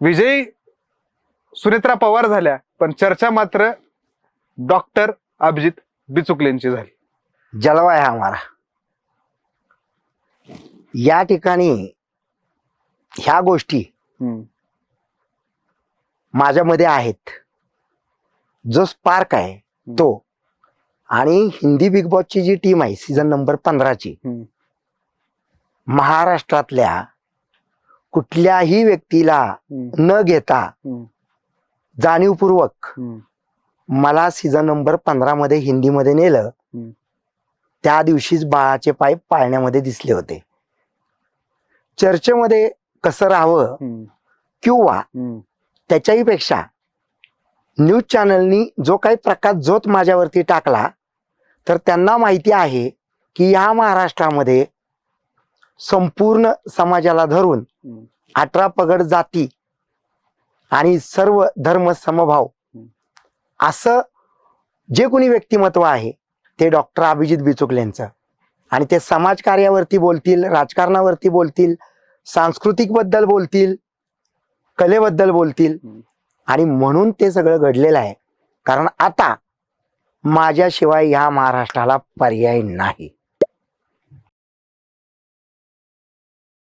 विजयी सुनेत्रा पवार झाल्या, पण चर्चा मात्र डॉक्टर अभिजित बिचुकलेंची झाली. जलवा है हमारा. या ठिकाणी ह्या गोष्टी माझ्यामध्ये आहेत. जो स्पार्क आहे तो, आणि हिंदी बिग बॉसची जी टीम आहे सीझन नंबर 15ची, महाराष्ट्रातल्या कुठल्याही व्यक्तीला न घेता जाणीवपूर्वक मला सीझन नंबर 15 मध्ये हिंदीमध्ये नेलं. त्या दिवशीच बाळाचे पाय पाळण्यामध्ये दिसले होते. चर्चेमध्ये कसं राहावं किंवा त्याच्याही पेक्षा न्यूज चॅनलनी जो काही प्रकाश जोत माझ्यावरती टाकला, तर त्यांना माहिती आहे की या महाराष्ट्रामध्ये संपूर्ण समाजाला धरून 18 पगड जाती आणि सर्व धर्म समभाव असं जे कोणी व्यक्तिमत्व आहे ते डॉक्टर अभिजित बिचुकलेंचं. आणि ते समाजकार्यावरती बोलतील, राजकारणावरती बोलतील, सांस्कृतिक बद्दल बोलतील, कलेबद्दल बोलतील. आणि म्हणून ते सगळं घडलेलं आहे. कारण आता माझ्याशिवाय ह्या महाराष्ट्राला पर्याय नाही.